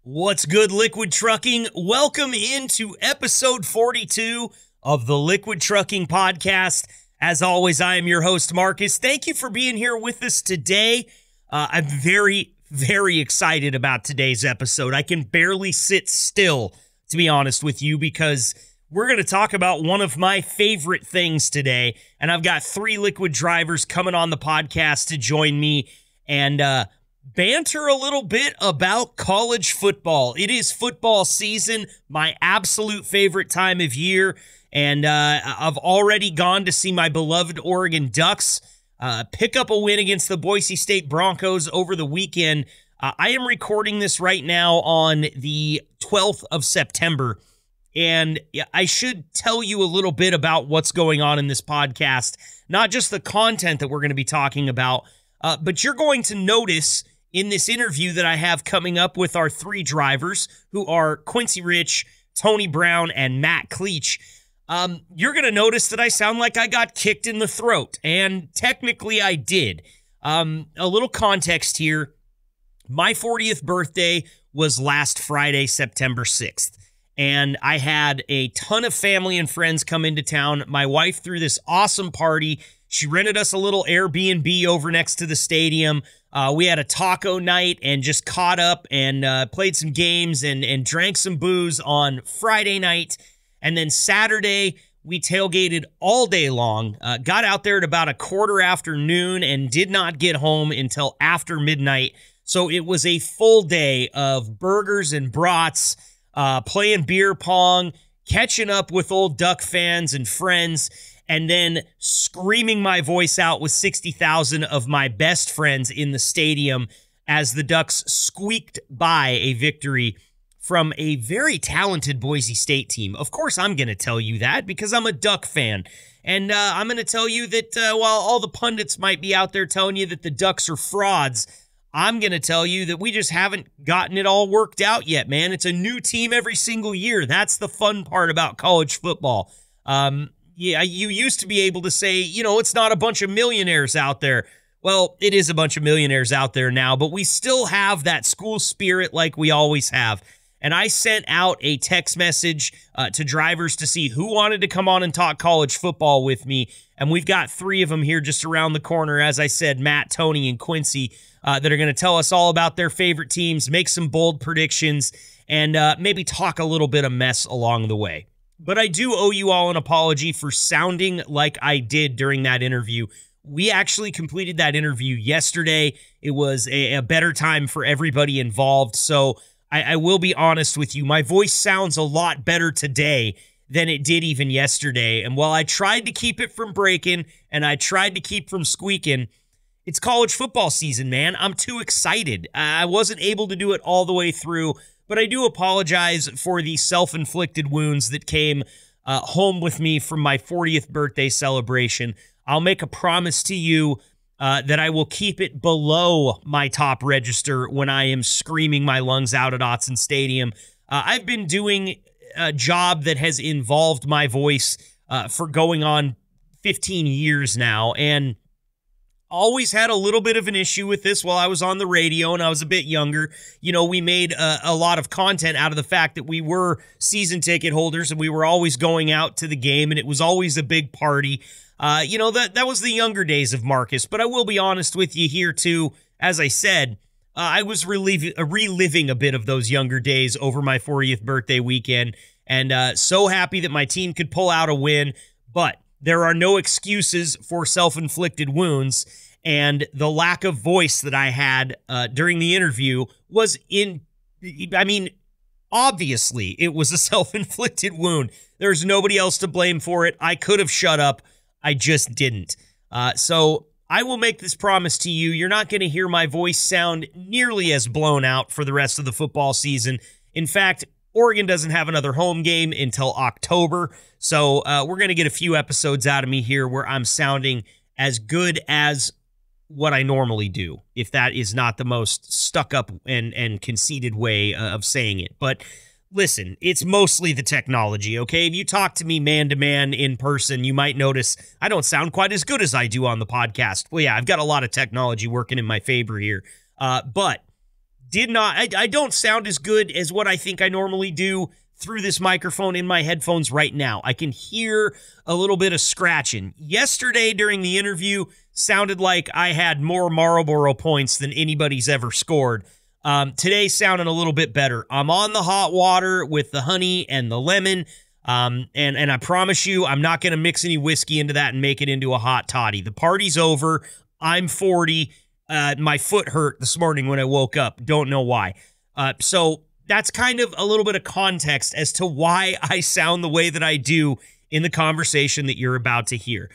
What's good, Liquid Trucking? Welcome into episode 42 of the Liquid Trucking Podcast. As always, I am your host, Marcus. Thank you for being here with us today. I'm very excited about today's episode. I can barely sit still, to be honest with you, because we're going to talk about one of my favorite things today, and I've got three Liquid drivers coming on the podcast to join me and banter a little bit about college football. It is football season, my absolute favorite time of year, and I've already gone to see my beloved Oregon Ducks pick up a win against the Boise State Broncos over the weekend. I am recording this right now on the 12th of September, and I should tell you a little bit about what's going on in this podcast, not just the content that we're going to be talking about, but you're going to notice in this interview that I have coming up with our three drivers, who are Quincy Rich, Tony Brown, and Matt Kleich. You're going to notice that I sound like I got kicked in the throat, and technically I did. A little context here. My 40th birthday was last Friday, September 6th, and I had a ton of family and friends come into town. My wife threw this awesome party. She rented us a little Airbnb over next to the stadium. We had a taco night and just caught up and played some games and drank some booze on Friday night. And then Saturday, we tailgated all day long, got out there at about 1:15 and did not get home until after midnight. So it was a full day of burgers and brats, playing beer pong, catching up with old Duck fans and friends, and then screaming my voice out with 60,000 of my best friends in the stadium as the Ducks squeaked by a victory from a very talented Boise State team. Of course, I'm going to tell you that because I'm a Duck fan. And I'm going to tell you that while all the pundits might be out there telling you that the Ducks are frauds, I'm going to tell you that we just haven't gotten it all worked out yet, man. It's a new team every single year. That's the fun part about college football. Yeah, you used to be able to say, you know, it's not a bunch of millionaires out there. Well, it is a bunch of millionaires out there now, but we still have that school spirit like we always have. And I sent out a text message to drivers to see who wanted to come on and talk college football with me. And we've got three of them here just around the corner, as I said, Matt, Tony, and Quincy, that are going to tell us all about their favorite teams, make some bold predictions, and maybe talk a little bit of mess along the way. But I do owe you all an apology for sounding like I did during that interview. We actually completed that interview yesterday. It was a better time for everybody involved. So I will be honest with you. My voice sounds a lot better today than it did even yesterday. And while I tried to keep it from breaking and I tried to keep from squeaking, it's college football season, man. I'm too excited. I wasn't able to do it all the way through. But I do apologize for the self-inflicted wounds that came home with me from my 40th birthday celebration. I'll make a promise to you that I will keep it below my top register when I am screaming my lungs out at Autzen Stadium. I've been doing a job that has involved my voice for going on 15 years now, and always had a little bit of an issue with this while I was on the radio and I was a bit younger. You know, we made a lot of content out of the fact that we were season ticket holders and we were always going out to the game and it was always a big party. You know, that was the younger days of Marcus. But I will be honest with you here too. As I said, I was reliving a bit of those younger days over my 40th birthday weekend, and so happy that my team could pull out a win. But there are no excuses for self-inflicted wounds, and the lack of voice that I had during the interview was obviously it was a self-inflicted wound. There's nobody else to blame for it. I could have shut up. I just didn't. So I will make this promise to you. You're not going to hear my voice sound nearly as blown out for the rest of the football season. In fact, Oregon doesn't have another home game until October, so we're going to get a few episodes out of me here where I'm sounding as good as what I normally do, if that is not the most stuck-up and conceited way of saying it. But listen, it's mostly the technology, okay? If you talk to me man-to-man in person, you might notice I don't sound quite as good as I do on the podcast. Well, yeah, I've got a lot of technology working in my favor here. But I don't sound as good as what I think I normally do through this microphone in my headphones right now. I can hear a little bit of scratching. Yesterday during the interview, sounded like I had more Marlboro points than anybody's ever scored. Today sounding a little bit better. I'm on the hot water with the honey and the lemon, and I promise you I'm not going to mix any whiskey into that and make it into a hot toddy. The party's over. I'm 40. My foot hurt this morning when I woke up. Don't know why. So that's kind of a little bit of context as to why I sound the way that I do in the conversation that you're about to hear.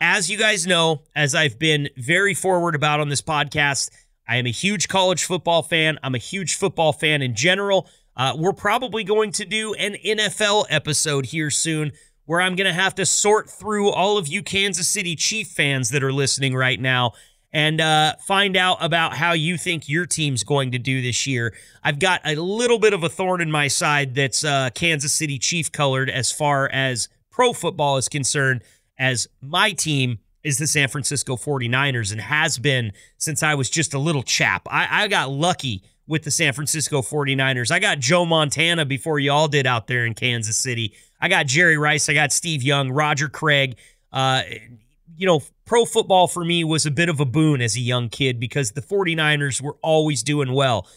As you guys know, as I've been very forward about on this podcast, I am a huge college football fan. I'm a huge football fan in general. We're probably going to do an NFL episode here soon where I'm going to have to sort through all of you Kansas City Chief fans that are listening right now and find out about how you think your team's going to do this year. I've got a little bit of a thorn in my side that's Kansas City Chief colored as far as pro football is concerned, as my team is the San Francisco 49ers and has been since I was just a little chap. I got lucky with the San Francisco 49ers. I got Joe Montana before y'all did out there in Kansas City. I got Jerry Rice. I got Steve Young, Roger Craig. Pro football for me was a bit of a boon as a young kid because the 49ers were always doing well.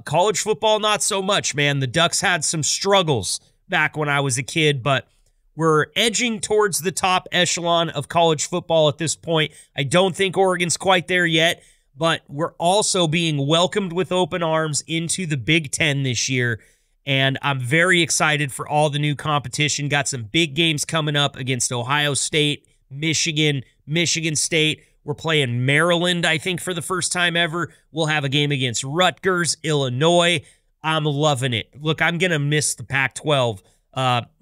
College football, not so much, man. The Ducks had some struggles back when I was a kid, but we're edging towards the top echelon of college football at this point. I don't think Oregon's quite there yet, but we're also being welcomed with open arms into the Big Ten this year, and I'm very excited for all the new competition. Got some big games coming up against Ohio State, Michigan, Michigan State. We're playing Maryland, I think, for the first time ever. We'll have a game against Rutgers, Illinois. I'm loving it. Look, I'm going to miss the Pac-12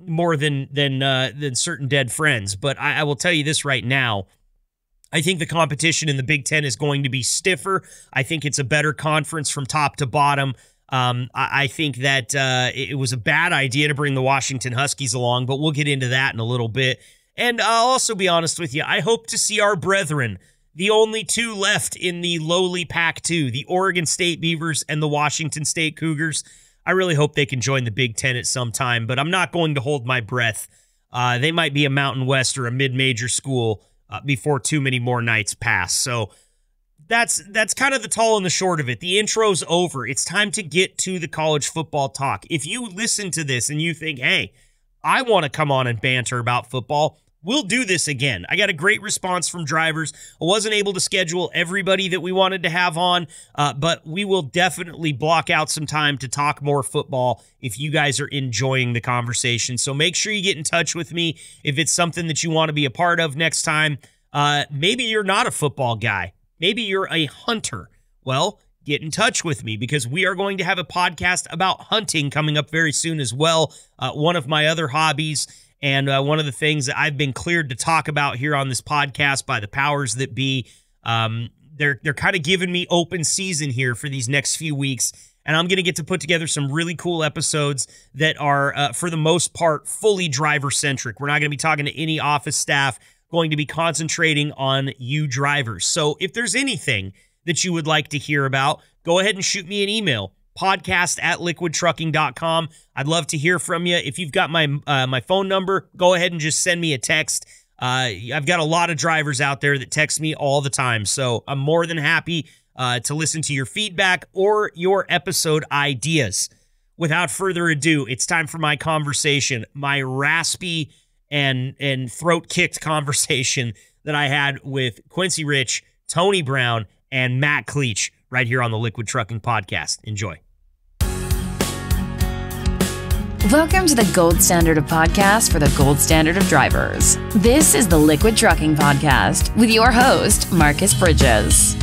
more than certain dead friends, but I will tell you this right now. I think the competition in the Big Ten is going to be stiffer. I think it's a better conference from top to bottom. I think that it was a bad idea to bring the Washington Huskies along, but we'll get into that in a little bit. And I'll also be honest with you, I hope to see our brethren, the only two left in the lowly Pac-2, the Oregon State Beavers and the Washington State Cougars. I really hope they can join the Big Ten at some time, but I'm not going to hold my breath. They might be a Mountain West or a mid-major school before too many more nights pass. So that's kind of the tall and the short of it. The intro's over. It's time to get to the college football talk. If you listen to this and you think, hey, I want to come on and banter about football, we'll do this again. I got a great response from drivers. I wasn't able to schedule everybody that we wanted to have on, but we will definitely block out some time to talk more football if you guys are enjoying the conversation. So make sure you get in touch with me if it's something that you want to be a part of next time. Maybe you're not a football guy. Maybe you're a hunter. Well, get in touch with me because we are going to have a podcast about hunting coming up very soon as well. One of my other hobbies. And one of the things that I've been cleared to talk about here on this podcast by the powers that be, they're kind of giving me open season here for these next few weeks. And I'm going to get to put together some really cool episodes that are, for the most part, fully driver-centric. We're not going to be talking to any office staff, going to be concentrating on you drivers. So if there's anything that you would like to hear about, go ahead and shoot me an email. podcast@liquidtrucking.com. I'd love to hear from you. If you've got my phone number, go ahead and just send me a text. I've got a lot of drivers out there that text me all the time, so I'm more than happy to listen to your feedback or your episode ideas. Without further ado, it's time for my conversation, my raspy and throat-kicked conversation that I had with Quincy Rich, Tony Brown, and Matt Kleich right here on the Liquid Trucking Podcast. Enjoy. Welcome to the gold standard of podcasts for the gold standard of drivers. This is the Liquid Trucking Podcast with your host, Marcus Bridges.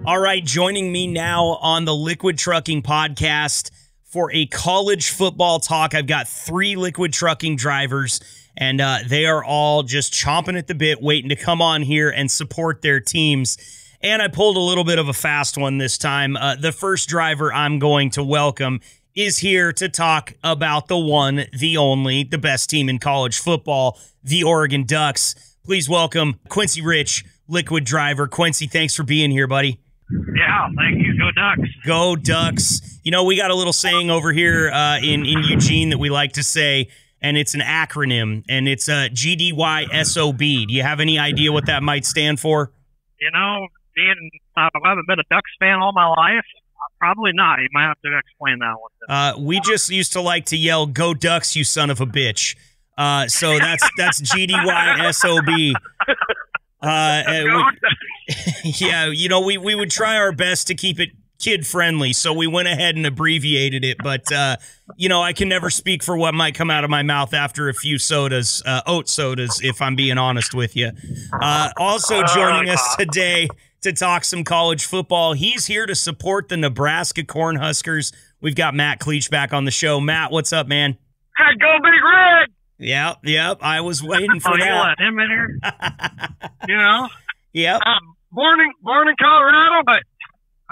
All right, joining me now on the Liquid Trucking Podcast for a college football talk. I've got 3 Liquid Trucking drivers, and they are all just chomping at the bit, waiting to come on here and support their teams. And I pulled a little bit of a fast one this time. The first driver I'm going to welcome is here to talk about the one, the only, the best team in college football, the Oregon Ducks. Please welcome Quincy Rich, Liquid Driver. Quincy, thanks for being here, buddy. Yeah, thank you. Go Ducks. Go Ducks. You know, we got a little saying over here in Eugene that we like to say, and it's an acronym, and it's GDYSOB. Do you have any idea what that might stand for? You know, I haven't been a Ducks fan all my life. Probably not. You might have to explain that one. We just used to like to yell, "Go Ducks, you son of a bitch." So that's GDYSOB. Yeah, you know, we would try our best to keep it kid-friendly, so we went ahead and abbreviated it. But, you know, I can never speak for what might come out of my mouth after a few sodas, oat sodas, if I'm being honest with you. Also joining us today to talk some college football, he's here to support the Nebraska Cornhuskers. We've got Matt Kleich back on the show. Matt, what's up, man? Hey, go Big Red! Yep. I was waiting for that. You let him in here? You know? Yep. Born in Colorado, but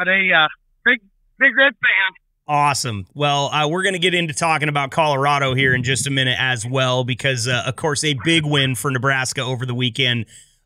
a big Red fan. Awesome. Well, we're going to get into talking about Colorado here in just a minute as well, because, of course, a big win for Nebraska over the weekend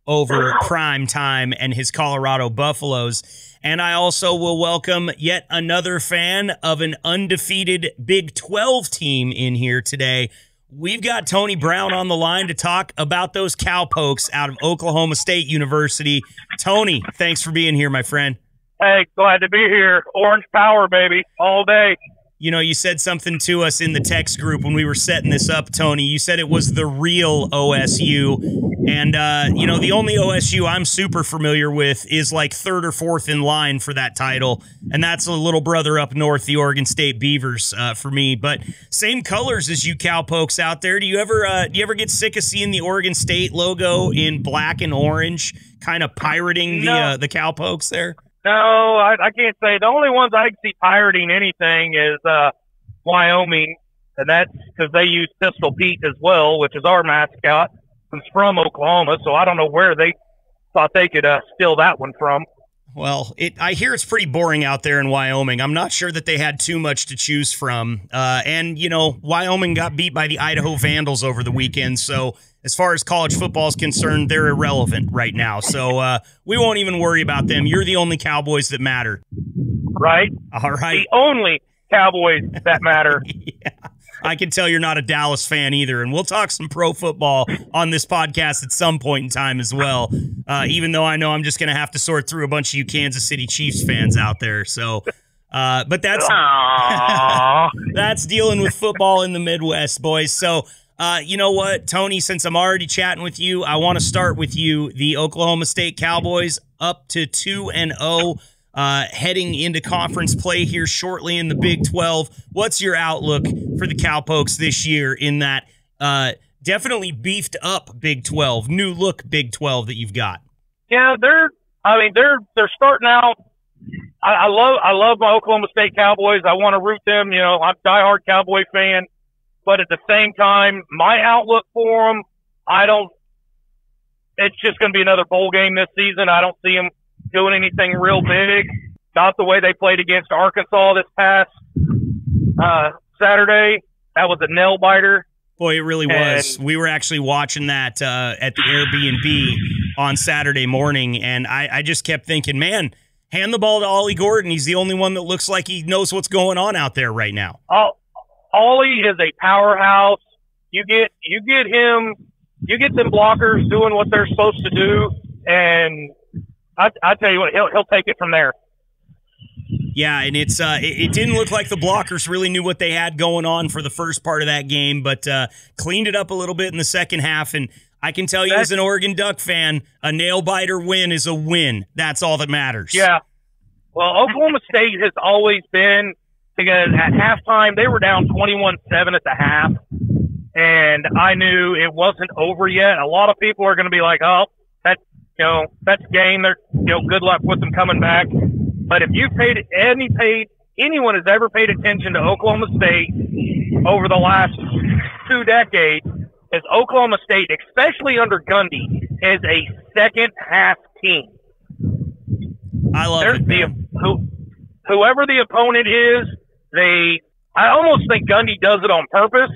over Prime Time and his Colorado Buffaloes. And I also will welcome yet another fan of an undefeated Big 12 team in here today. We've got Tony Brown on the line to talk about those cowpokes out of Oklahoma State University. Tony, thanks for being here, my friend. Hey, glad to be here. Orange power, baby, all day. You know, you said something to us in the text group when we were setting this up, Tony. You said it was the real OSU. And, you know, the only OSU I'm super familiar with is like third or fourth in line for that title. And that's a little brother up north, the Oregon State Beavers, for me. But same colors as you cowpokes out there. Do you ever get sick of seeing the Oregon State logo in black and orange, kind of pirating the cowpokes there? No, I can't say. The only ones I can see pirating anything is Wyoming, and that's because they use Pistol Pete as well, which is our mascot. It's from Oklahoma, so I don't know where they thought they could steal that one from. Well, I hear it's pretty boring out there in Wyoming. I'm not sure that they had too much to choose from. And, you know, Wyoming got beat by the Idaho Vandals over the weekend, so as far as college football is concerned, they're irrelevant right now. So we won't even worry about them. You're the only Cowboys that matter. Right. All right. The only Cowboys that matter. Yeah. I can tell you're not a Dallas fan either, and we'll talk some pro football on this podcast at some point in time as well, even though I know I'm just going to have to sort through a bunch of you Kansas City Chiefs fans out there. So, but that's that's dealing with football in the Midwest, boys. So, you know what, Tony, since I'm already chatting with you, I want to start with you. The Oklahoma State Cowboys up to 2-0. Heading into conference play here shortly in the Big 12. What's your outlook for the Cowpokes this year in that definitely beefed up Big 12, new look Big 12 that you've got? Yeah, they're starting out. I love my Oklahoma State Cowboys. I want to root them. You know, I'm a diehard Cowboy fan, but at the same time, my outlook for them, it's just going to be another bowl game this season. I don't see them doing anything real big. Not the way they played against Arkansas this past Saturday. That was a nail biter. Boy, it really was. We were actually watching that at the Airbnb on Saturday morning, and I just kept thinking, man, hand the ball to Ollie Gordon. He's the only one that looks like he knows what's going on out there right now. Ollie is a powerhouse. You get him, you get them blockers doing what they're supposed to do, and I tell you what, he'll take it from there. Yeah, and it didn't look like the blockers really knew what they had going on for the first part of that game, but cleaned it up a little bit in the second half. And I can tell you, as an Oregon Duck fan, a nail-biter win is a win. That's all that matters. Yeah. Well, Oklahoma State has always been, because at halftime they were down 21-7 at the half, and I knew it wasn't over yet. A lot of people are going to be like, "Oh, that's game. They're, good luck with them coming back." But if you anyone has ever paid attention to Oklahoma State over the last 2 decades, is Oklahoma State, especially under Gundy, is a second half team. I love it. Whoever the opponent is, they I almost think Gundy does it on purpose.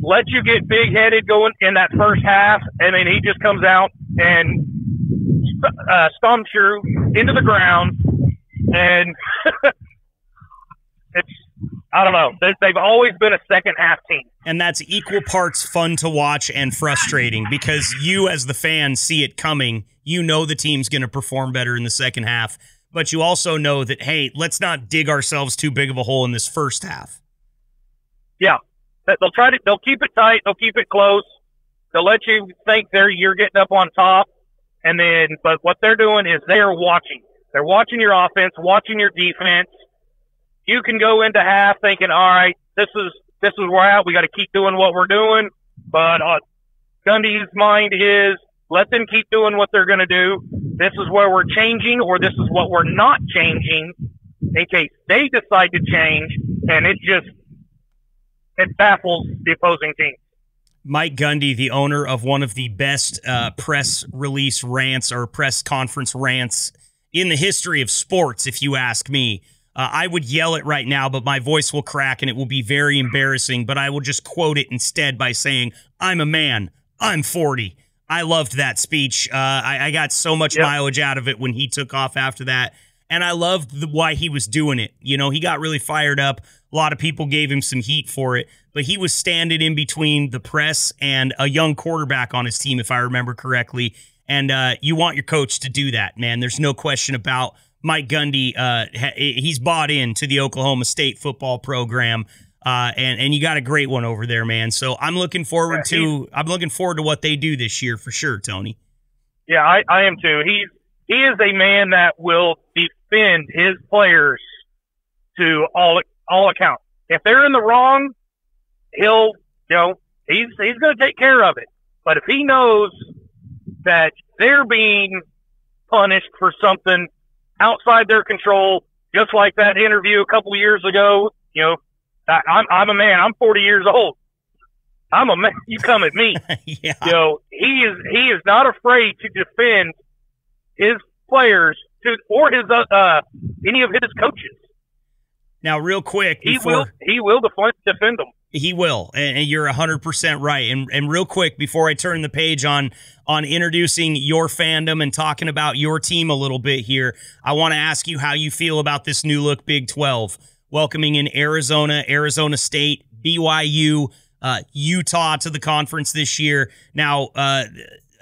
Let you get big-headed going in that first half, and then he just comes out and stomps you into the ground. And I don't know. They've always been a second-half team. And that's equal parts fun to watch and frustrating because you, as the fan, see it coming. You know the team's going to perform better in the second half, but you also know that, hey, let's not dig ourselves too big of a hole in this first half. Yeah. They'll keep it tight. They'll keep it close. They'll let you think you're getting up on top. But what they're doing is they're watching. They're watching your offense, watching your defense. You can go into half thinking, all right, this is where we're at. We got to keep doing what we're doing. But Gundy's mind is let them keep doing what they're going to do. This is where we're changing, or this is what we're not changing in case they decide to change. And it baffles the opposing team. Mike Gundy, the owner of one of the best press release rants or press conference rants in the history of sports, if you ask me. I would yell it right now, but my voice will crack and it will be very embarrassing, but I will just quote it instead by saying, I'm a man. I'm 40. I loved that speech. I got so much mileage out of it when he took off after that, and I loved why he was doing it. You know, he got really fired up. A lot of people gave him some heat for it, but he was standing in between the press and a young quarterback on his team, if I remember correctly, and you want your coach to do that, man. There's no question about Mike Gundy. He's bought into the Oklahoma State football program, and you got a great one over there, man. So I'm looking forward to what they do this year for sure, Tony. Yeah, I am too. He is a man that will defend his players to all accounts. If they're in the wrong, he's going to take care of it. But if he knows that they're being punished for something outside their control, just like that interview a couple of years ago, I'm a man. I'm 40 years old. I'm a man. You come at me. Yeah. He is not afraid to defend his players or his any of his coaches. Now, real quick, he will defend them. He will, and you're 100% right. And real quick, before I turn the page on introducing your fandom and talking about your team a little bit here, I want to ask you how you feel about this new look Big 12, welcoming in Arizona, Arizona State, BYU, Utah to the conference this year. Now,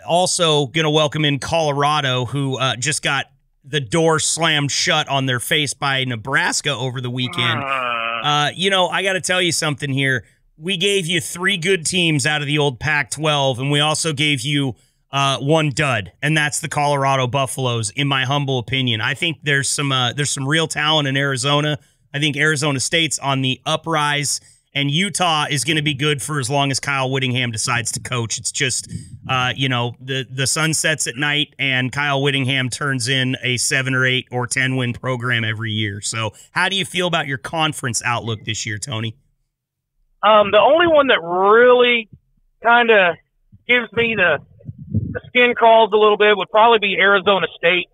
also going to welcome in Colorado, who just got the door slammed shut on their face by Nebraska over the weekend. I got to tell you something here. We gave you 3 good teams out of the old Pac-12, and we also gave you one dud, and that's the Colorado Buffaloes, in my humble opinion. I think there's some real talent in Arizona. I think Arizona State's on the uprise, and Utah is going to be good for as long as Kyle Whittingham decides to coach. It's just, the sun sets at night, and Kyle Whittingham turns in a 7 or 8 or 10 win program every year. So how do you feel about your conference outlook this year, Tony? The only one that really kind of gives me the skin crawls a little bit would probably be Arizona State.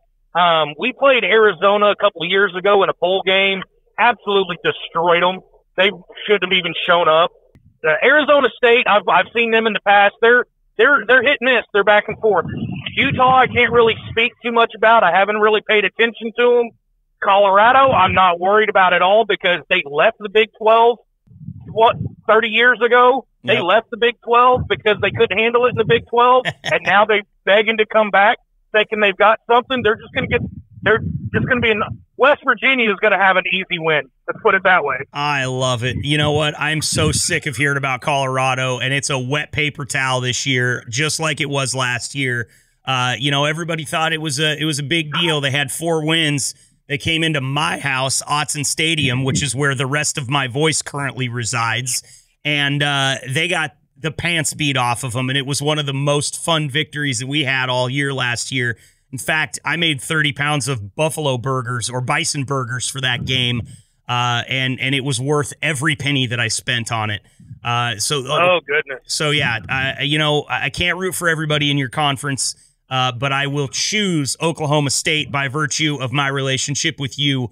We played Arizona a couple of years ago in a bowl game, absolutely destroyed them. They shouldn't have even shown up. Arizona State, I've seen them in the past. They're hit and miss. They're back and forth. Utah, I can't really speak too much about. I haven't really paid attention to them. Colorado, I'm not worried about at all because they left the Big 12, 30 years ago? They left the Big 12 because they couldn't handle it in the Big 12, and now they're begging to come back, thinking they've got something. They're just going to be West Virginia is going to have an easy win. Let's put it that way. I love it. You know what? I'm so sick of hearing about Colorado, and it's a wet paper towel this year, just like it was last year. Everybody thought it was a big deal. They had 4 wins. They came into my house, Autzen Stadium, which is where the rest of my voice currently resides, and they got the pants beat off of them, and it was one of the most fun victories that we had all year last year. In fact, I made 30 pounds of buffalo burgers or bison burgers for that game, and it was worth every penny that I spent on it. Oh, goodness. So, yeah, I can't root for everybody in your conference, but I will choose Oklahoma State by virtue of my relationship with you.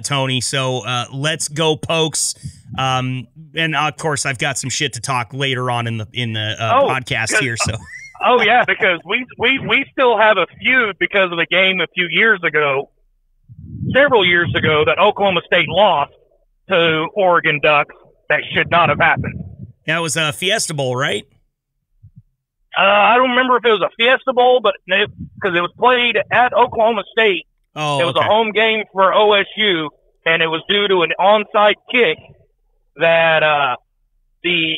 Tony. So let's go, Pokes. And of course, I've got some shit to talk later on in the podcast here. So. Oh yeah, because we still have a feud because of the game a few years ago, several years ago, that Oklahoma State lost to Oregon Ducks. That should not have happened. That was a Fiesta Bowl, right? I don't remember if it was a Fiesta Bowl, but because it was played at Oklahoma State. Oh, it was a home game for OSU, and it was due to an onside kick that the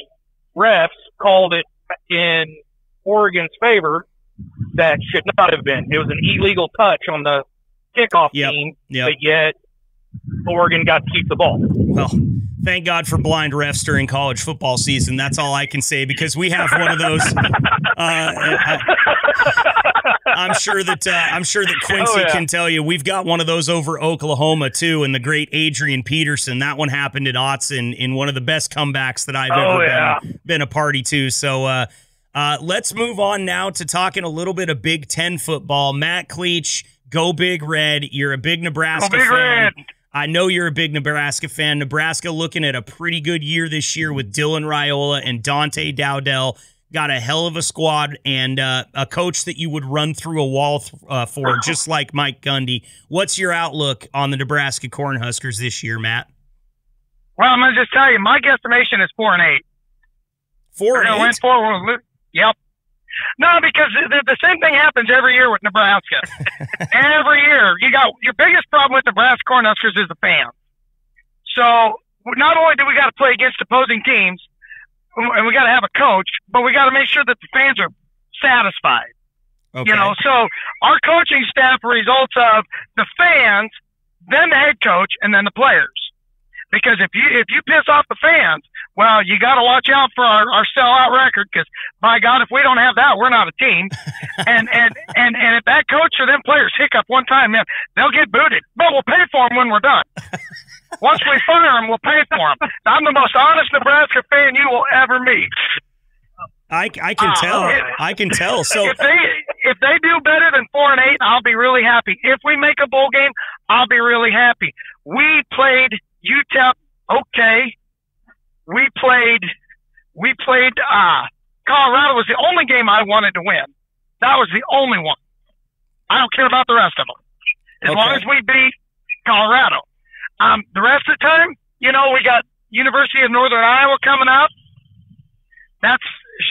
refs called it in Oregon's favor. That should not have been. It was an illegal touch on the kickoff team, but yet Oregon got to keep the ball. Well, thank God for blind refs during college football season. That's all I can say, because we have one of those. I'm sure that Quincy can tell you we've got one of those over Oklahoma too, and the great Adrian Peterson. That one happened at Autzen in one of the best comebacks that I've ever been a party to. So let's move on now to talking a little bit of Big Ten football. Matt Kleich, go Big Red. You're a big Nebraska fan. Red. I know you're a big Nebraska fan. Nebraska looking at a pretty good year this year with Dylan Raiola and Dante Dowdell. Got a hell of a squad and a coach that you would run through a wall for, just like Mike Gundy. What's your outlook on the Nebraska Cornhuskers this year, Matt? Well, I'm going to just tell you, my guesstimation is 4-8. 4-8? Yep. No, because the same thing happens every year with Nebraska. Every year. Your biggest problem with Nebraska Cornhuskers is the fans. So not only do we got to play against opposing teams, and we got to have a coach, but we got to make sure that the fans are satisfied. Okay. So our coaching staff results of the fans, then the head coach, and then the players. Because if you piss off the fans, well, you got to watch out for our sellout record. Because by God, if we don't have that, we're not a team. and if that coach or them players hiccup one time, man, they'll get booted. But we'll pay for them when we're done. Once we fire them, we'll pay for them. I'm the most honest Nebraska fan you will ever meet. I can tell. I can tell. So if they do better than 4-8, I'll be really happy. If we make a bowl game, I'll be really happy. We played UTEP. Okay. We played Colorado was the only game I wanted to win. That was the only one. I don't care about the rest of them. As long as we beat Colorado. The rest of the time, we got University of Northern Iowa coming up. That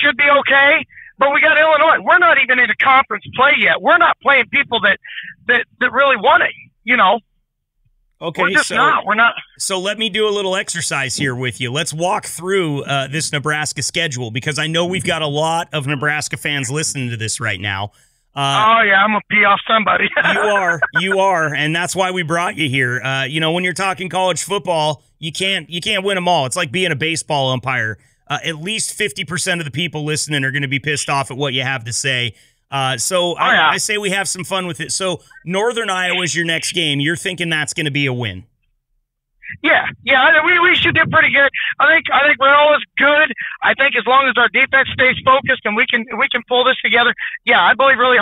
should be okay. But we got Illinois. We're not even in a conference play yet. We're not playing people that really want it, Okay, we're just not. We're not. So let me do a little exercise here with you. Let's walk through this Nebraska schedule, because I know we've got a lot of Nebraska fans listening to this right now. Oh yeah, I'm gonna pee off somebody. you are, and that's why we brought you here. When you're talking college football, you can't win them all. It's like being a baseball umpire. At least 50% of the people listening are going to be pissed off at what you have to say. I say we have some fun with it. So Northern Iowa is your next game. You're thinking that's going to be a win? Yeah. We should do pretty good. I think Raiola's good. I think as long as our defense stays focused and we can pull this together, yeah, I believe really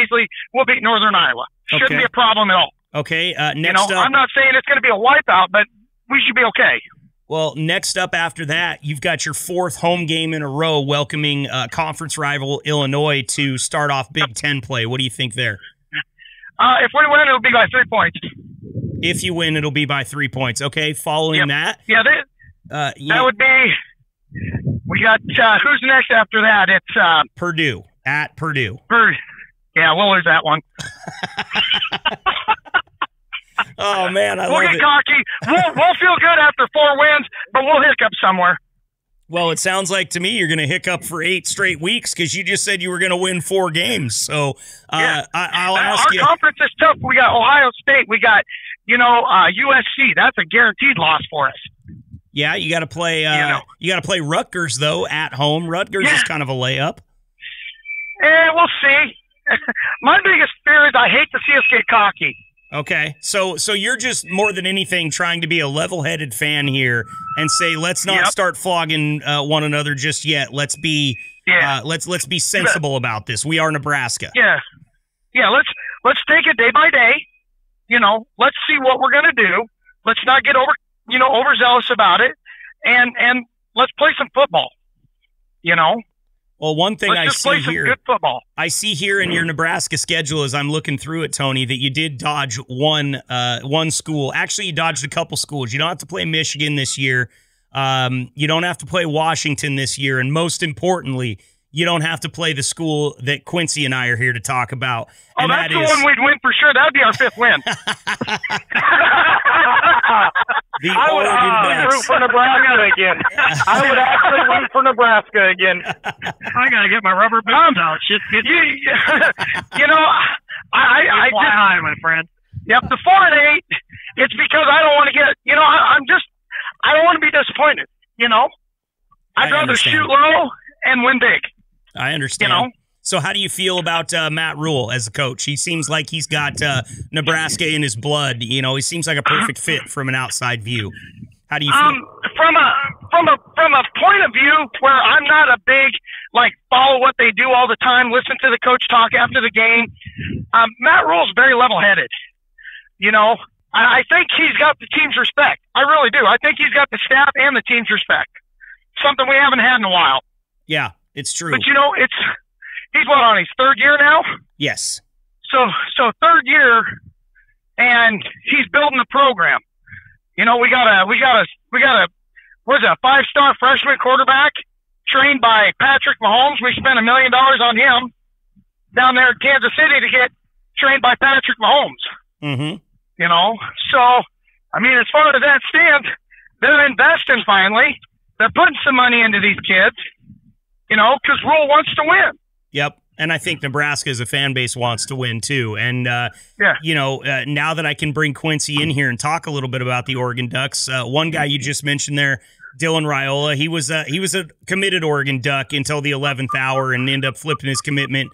easily we'll beat Northern Iowa. Shouldn't be a problem at all. Okay. Next up, I'm not saying it's going to be a wipeout, but we should be okay. Well, next up after that, you've got your fourth home game in a row welcoming conference rival Illinois to start off Big Ten play. What do you think there? If we win, it'll be by 3 points. If you win, it'll be by 3 points. Okay, following that. Yeah, that would be – we got who's next after that? It's Purdue, at Purdue. Yeah, we'll lose that one. Oh, man, we'll get cocky. We'll feel good after 4 wins, but we'll hiccup somewhere. Well, it sounds like to me you're going to hiccup for 8 straight weeks, because you just said you were going to win 4 games. So I'll ask you. Our conference is tough. We got Ohio State. We got, USC. That's a guaranteed loss for us. Yeah, you got to play. You got to play Rutgers though at home. Rutgers is kind of a layup. We'll see. My biggest fear is I hate to see us get cocky. Okay, so you're just more than anything trying to be a level-headed fan here and say, let's not start flogging one another just yet. Let's be let's be sensible about this. We are Nebraska. Yeah. Let's take it day by day. let's see what we're going to do. Let's not get overzealous about it, and let's play some football. Well, one thing let's just play some good football. I see here in your Nebraska schedule as I'm looking through it, Tony, that you did dodge one school. Actually, you dodged a couple schools. You don't have to play Michigan this year. You don't have to play Washington this year. And most importantly, you don't have to play the school that Quincy and I are here to talk about. Oh, and that's the one we'd win for sure. That would be our 5th win. I would root for Nebraska again. I would actually root for Nebraska again. I got to get my rubber boots out. Shit's getting... I fly high, my friend. Yep, the 4-8, it's because I don't want to get... I don't want to be disappointed, I'd rather shoot low and win big. I understand. So how do you feel about Matt Rule as a coach? He seems like he's got Nebraska in his blood. He seems like a perfect fit from an outside view. How do you feel? From a point of view where I'm not a big follow what they do all the time, listen to the coach talk after the game. Matt Rule's very level-headed. I think he's got the team's respect. I really do. I think he's got the staff and the team's respect. Something we haven't had in a while. Yeah, it's true. But he's what, on his 3rd year now? Yes. So 3rd year, and he's building the program. We got a what's that, 5-star freshman quarterback trained by Patrick Mahomes. We spent $1 million on him down there in Kansas City to get trained by Patrick Mahomes. Mm-hmm. So as far as that stands, they're investing finally. They're putting some money into these kids, because Rule wants to win. Yep. And I think Nebraska as a fan base wants to win too. And, now that I can bring Quincy in here and talk a little bit about the Oregon Ducks, one guy you just mentioned there, Dylan Raiola, he was a committed Oregon Duck until the 11th hour and ended up flipping his commitment.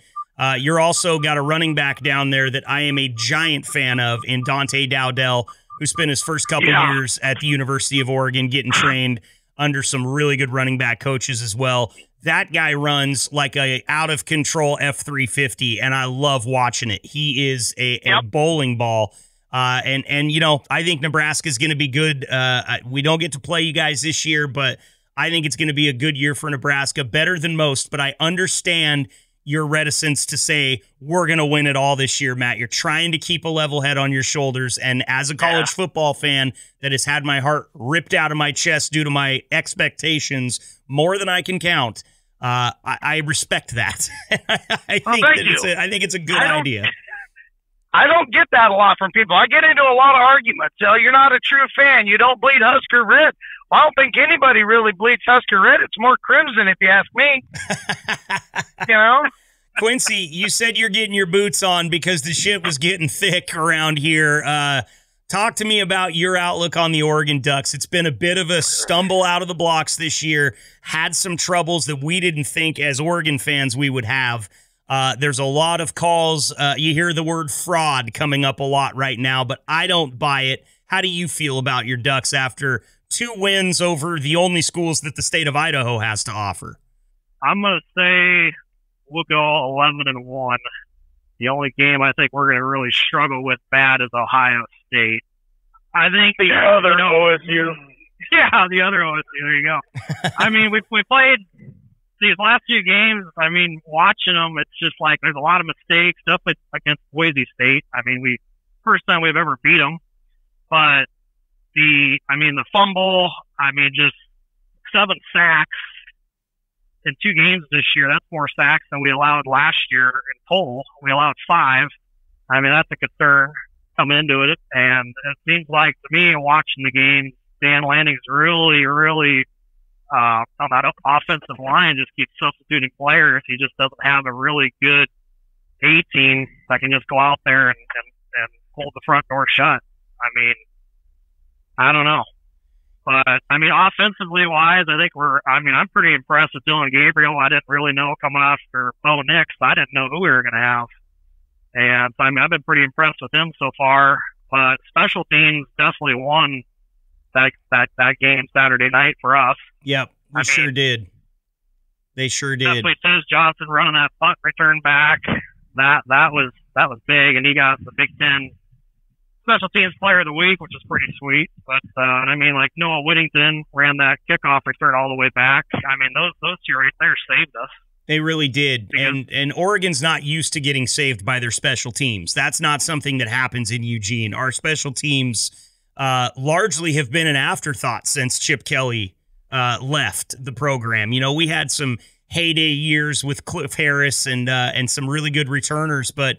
You're also got a running back down there that I am a giant fan of in Dante Dowdell, who spent his first couple years at the University of Oregon getting trained under some really good running back coaches as well. That guy runs like a out-of-control F-350, and I love watching it. He is a bowling ball. And I think Nebraska's going to be good. We don't get to play you guys this year, but I think it's going to be a good year for Nebraska, better than most. But I understand your reticence to say we're going to win it all this year, Matt. You're trying to keep a level head on your shoulders. And as a college football fan that has had my heart ripped out of my chest due to my expectations more than I can count, I respect that. I think it's a good idea. I don't get that a lot from people. I get into a lot of arguments. You're not a true fan. You don't bleed Husker red. Well, I don't think anybody really bleeds Husker red. It's more crimson, if you ask me. Quincy, you said you're getting your boots on because the shit was getting thick around here. Talk to me about your outlook on the Oregon Ducks. It's been a bit of a stumble out of the blocks this year. Had some troubles that we didn't think as Oregon fans we would have. There's a lot of calls. You hear the word fraud coming up a lot right now, but I don't buy it. How do you feel about your Ducks after 2 wins over the only schools that the state of Idaho has to offer? I'm going to say we'll go 11-1. The only game I think we're going to really struggle with bad is Ohio State. I think the other OSU. Yeah, the other OSU. There you go. We played these last few games. Watching them, it's just like there's a lot of mistakes. Stuff against Boise State. First time we've ever beat them. But the fumble. Just 7 sacks in 2 games this year. That's more sacks than we allowed last year in total. We allowed 5. That's a concern coming into it. And it seems like to me, watching the game, Dan Lanning's really on that offensive line just keeps substituting players. He just doesn't have a really good A team that can just go out there and hold the front door shut. I don't know. But, offensively wise, I think I'm pretty impressed with Dylan Gabriel. I didn't really know coming after Bo Nix. I didn't know who we were going to have. And, I've been pretty impressed with him so far. But special teams definitely won that game Saturday night for us. Yep, sure did. They sure did. Definitely Tez Johnson running that punt return back. That was big, and he got the Big Ten special teams player of the week, which is pretty sweet. But I mean, like Noah Whittington ran that kickoff return all the way back. I mean, those two right there saved us. They really did. And Oregon's not used to getting saved by their special teams. That's not something that happens in Eugene. Our special teams largely have been an afterthought since Chip Kelly left the program. You know, we had some heyday years with Cliff Harris and some really good returners, but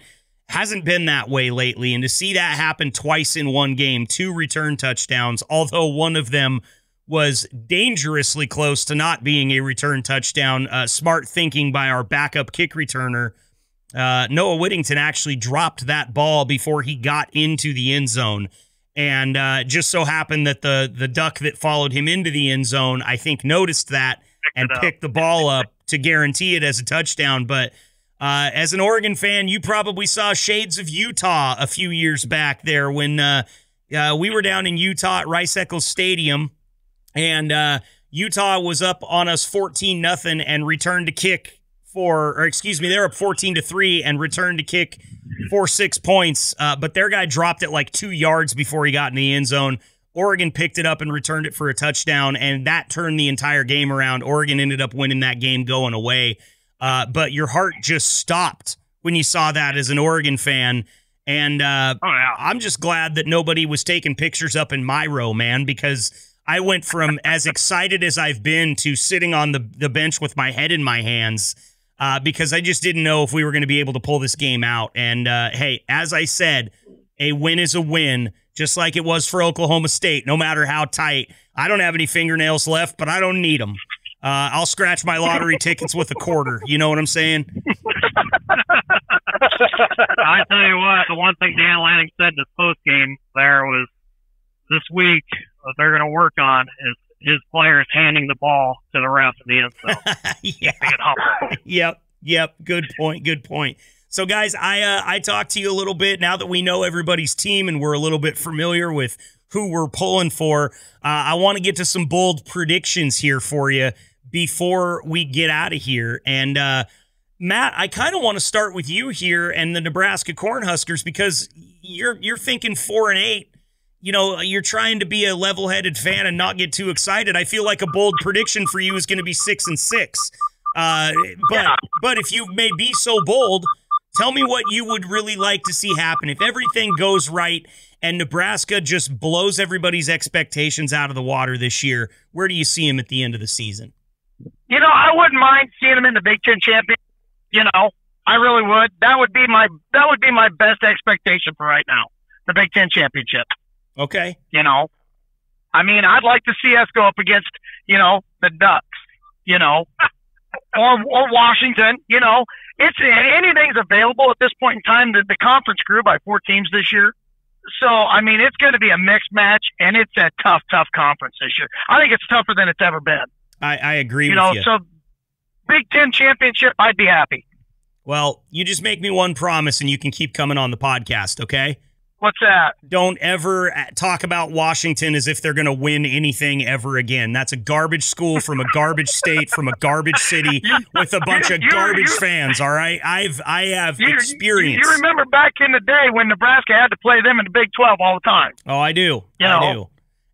hasn't been that way lately. And to see that happen twice in one game, 2 return touchdowns, although one of them was dangerously close to not being a return touchdown. Smart thinking by our backup kick returner. Noah Whittington actually dropped that ball before he got into the end zone. And just so happened that the duck that followed him into the end zone, I think, noticed that and picked the ball up to guarantee it as a touchdown. But as an Oregon fan, you probably saw shades of Utah a few years back there when we were down in Utah at Rice-Eccles Stadium. And Utah was up on us 14-0 and returned to kick they're up 14-3 and returned to kick for 6 points. But their guy dropped it like 2 yards before he got in the end zone. Oregon picked it up and returned it for a touchdown, and that turned the entire game around. Oregon ended up winning that game going away. But your heart just stopped when you saw that as an Oregon fan. And I'm just glad that nobody was taking pictures up in my row, man, because I went from as excited as I've been to sitting on the bench with my head in my hands because I just didn't know if we were going to be able to pull this game out. And, hey, as I said, a win is a win, just like it was for Oklahoma State, no matter how tight. I don't have any fingernails left, but I don't need them. I'll scratch my lottery tickets with a quarter. You know what I'm saying? I tell you what, the one thing Dan Lanning said in his postgame there was this week – what they're going to work on is his players handing the ball to the ref in the end zone. Yep. Good point. So, guys, I talked to you a little bit now that we know everybody's team and we're a little bit familiar with who we're pulling for. I want to get to some bold predictions here for you before we get out of here. And, Matt, I kind of want to start with you here and the Nebraska Cornhuskers because you're thinking 4-8. You know, you're trying to be a level-headed fan and not get too excited. I feel like a bold prediction for you is going to be 6-6. But if you may be so bold, tell me what you would really like to see happen. If everything goes right and Nebraska just blows everybody's expectations out of the water this year, where do you see them at the end of the season? You know, I wouldn't mind seeing them in the Big Ten championship. You know, I really would. That would be my best expectation for right now, the Big Ten championship. Okay. You know, I mean, I'd like to see us go up against, you know, the Ducks, you know, or Washington, you know. Anything's available at this point in time. The conference grew by 4 teams this year. So, I mean, it's going to be a mixed match, and it's a tough conference this year. I think it's tougher than it's ever been. I agree with you. So Big Ten championship, I'd be happy. Well, you just make me one promise, and you can keep coming on the podcast, okay? What's that? Don't ever talk about Washington as if they're going to win anything ever again. That's a garbage school from a garbage state, from a garbage city with a bunch of garbage fans, all right? I have experience. You remember back in the day when Nebraska had to play them in the Big 12 all the time. Oh, I do. I do.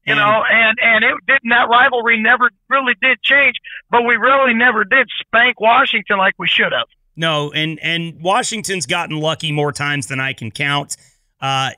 You know, and it didn't, that rivalry never really did change, but we really never did spank Washington like we should have. No, and Washington's gotten lucky more times than I can count.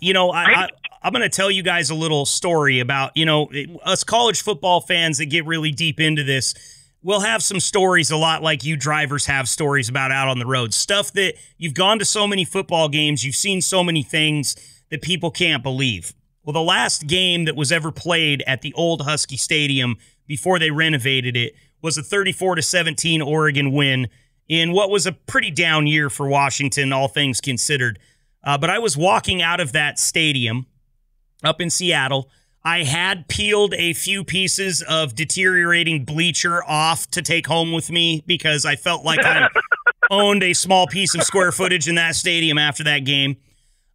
You know, I'm going to tell you guys a little story about, you know, us college football fans that get really deep into this. We'll have some stories a lot like you drivers have stories about out on the road. Stuff that you've gone to so many football games, you've seen so many things that people can't believe. Well, the last game that was ever played at the old Husky Stadium before they renovated it was a 34-17 Oregon win in what was a pretty down year for Washington, all things considered. But I was walking out of that stadium up in Seattle. I had peeled a few pieces of deteriorating bleacher off to take home with me because I felt like I owned a small piece of square footage in that stadium after that game.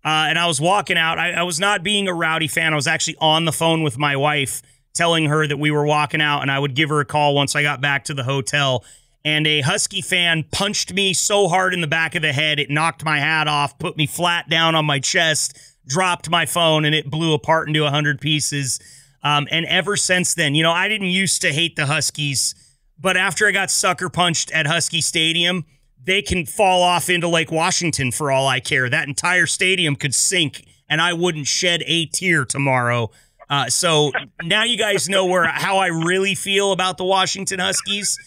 And I was walking out. I was not being a rowdy fan. I was actually on the phone with my wife telling her that we were walking out and I would give her a call once I got back to the hotel. And a Husky fan punched me so hard in the back of the head, it knocked my hat off, put me flat down on my chest, dropped my phone and it blew apart into 100 pieces. And ever since then, I didn't used to hate the Huskies, but after I got sucker punched at Husky Stadium, they can fall off into Lake Washington for all I care. That entire stadium could sink and I wouldn't shed a tear tomorrow. So now you guys know how I really feel about the Washington Huskies.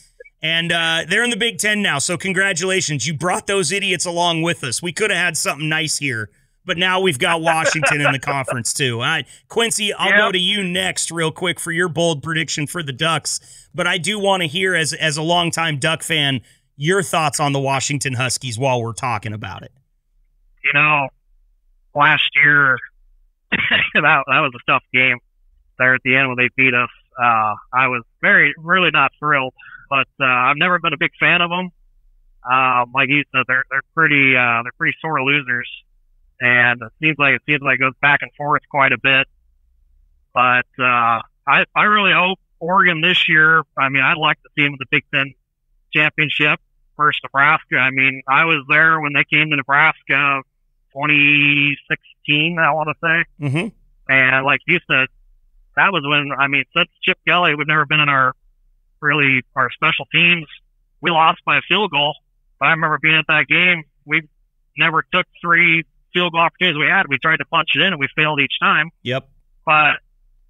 And they're in the Big Ten now, so congratulations. You brought those idiots along with us. We could have had something nice here, but now we've got Washington in the conference too. Quincy, I'll go to you next real quick for your bold prediction for the Ducks. But I do want to hear, as a longtime Duck fan, your thoughts on the Washington Huskies while we're talking about it. Last year, that was a tough game there at the end when they beat us. I was really not thrilled. But I've never been a big fan of them. Like you said, they're pretty sore losers, and it seems like it goes back and forth quite a bit. But I really hope Oregon this year. I mean, I'd like to see them in the Big Ten championship versus Nebraska. I mean, I was there when they came to Nebraska, 2016. I want to say, and like you said, that was when since Chip Kelly, we've never been in our special teams. We lost by a field goal, but I remember being at that game. We never took 3 field goal opportunities we had. We tried to punch it in and we failed each time. Yep. But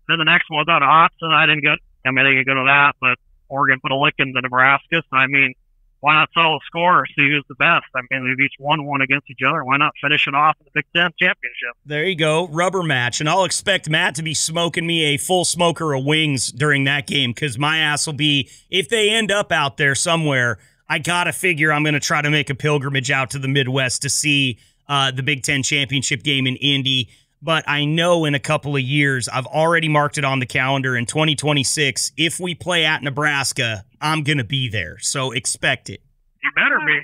then the next one was out of Austin. I didn't go to that, but Oregon put a lick into Nebraska. So, why not settle the score or see who's the best? We've each won one against each other. Why not finish it off in the Big Ten championship? There you go. Rubber match. And I'll expect Matt to be smoking me a full smoker of wings during that game because my ass will be, if they end up out there somewhere, I got to figure I'm going to try to make a pilgrimage out to the Midwest to see the Big Ten championship game in Indy. But I know in a couple of years, I've already marked it on the calendar in 2026. If we play at Nebraska, I'm going to be there. So expect it. You better be.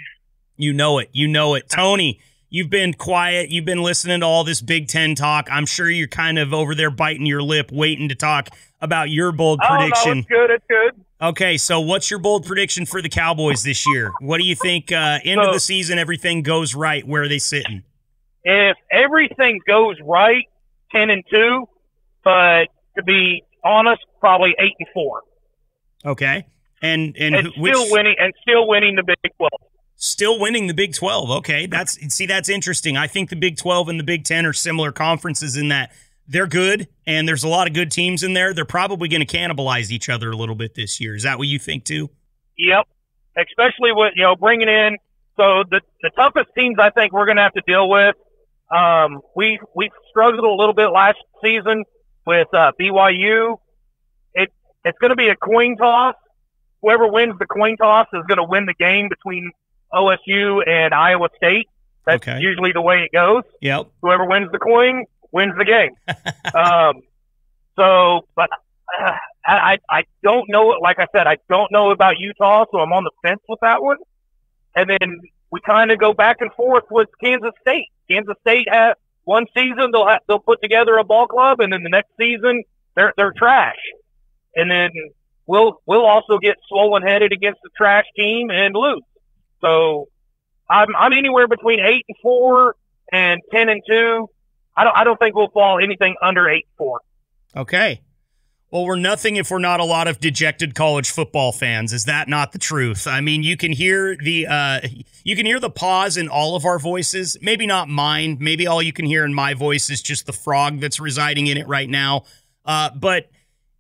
You know it. You know it. Tony, you've been quiet. You've been listening to all this Big Ten talk. I'm sure you're kind of over there biting your lip, waiting to talk about your bold prediction. No, it's good. It's good. Okay, so what's your bold prediction for the Cowboys this year? What do you think end of the season, everything goes right? Where are they sitting? If everything goes right, 10-2, but to be honest, probably 8-4. Okay, and still winning the Big 12. Still winning the Big 12. Okay, that's interesting. I think the Big 12 and the Big 10 are similar conferences in that they're good, and there's a lot of good teams in there. They're probably going to cannibalize each other a little bit this year. Is that what you think too? Yep, especially with bringing in. So the toughest teams I think we're going to have to deal with. We struggled a little bit last season with BYU. It's going to be a coin toss. Whoever wins the coin toss is going to win the game between OSU and Iowa State. That's usually the way it goes. Yep. Whoever wins the coin wins the game. But I don't know. Like I said, I don't know about Utah, so I'm on the fence with that one. And then we kind of go back and forth with Kansas State. Kansas State had one season they'll put together a ball club, and then the next season they're trash. And then we'll also get swollen headed against the trash team and lose. So I'm anywhere between 8-4 and 10-2. I don't think we'll fall anything under 8-4. Okay. Well, we're nothing if we're not a lot of dejected college football fans. Is that not the truth? I mean, you can hear the pause in all of our voices. Maybe not mine. Maybe all you can hear in my voice is just the frog that's residing in it right now. But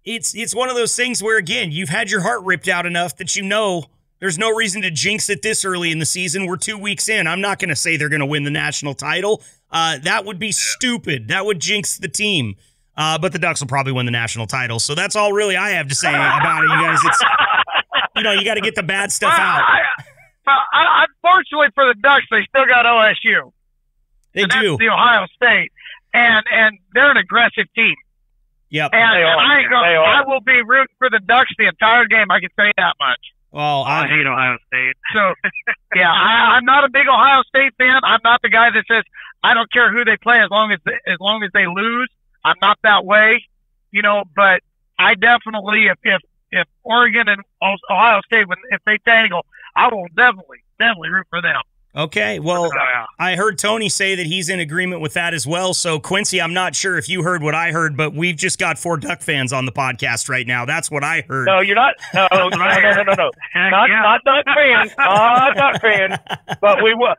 it's one of those things where, again, you've had your heart ripped out enough that there's no reason to jinx it this early in the season. We're 2 weeks in. I'm not going to say they're going to win the national title. That would be stupid. That would jinx the team. But the Ducks will probably win the national title. So that's all really I have to say about it, you guys. It's, you got to get the bad stuff out. Unfortunately for the Ducks, they still got OSU. They do. That's the Ohio State. And they're an aggressive team. Yep. And I will be rooting for the Ducks the entire game. I can say that much. Well, I hate Ohio State. So, yeah, I'm not a big Ohio State fan. I'm not the guy that says I don't care who they play as long as they lose. I'm not that way, but I definitely, if Oregon and Ohio State, if they tangle, I will definitely root for them. Okay, well, I heard Tony say that he's in agreement with that as well. So, Quincy, I'm not sure if you heard what I heard, but we've just got 4 Duck fans on the podcast right now. That's what I heard. No, you're not. No. Not Duck fans. Not Duck fans. But we will.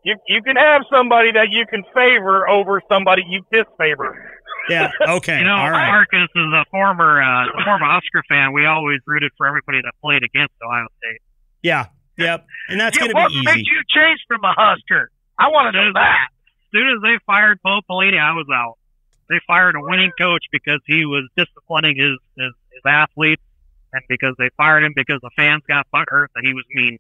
You can have somebody that you can favor over somebody you disfavor. Yeah. Okay. All right. Marcus is a former Husker fan. We always rooted for everybody that played against Ohio State. Yeah. Yep. And that's going to be easy. What made you change from a Husker? I want to know that. As soon as they fired Bo Pelini, I was out. They fired a winning coach because he was disciplining his athletes, and because they fired him because the fans got butthurt that he was mean.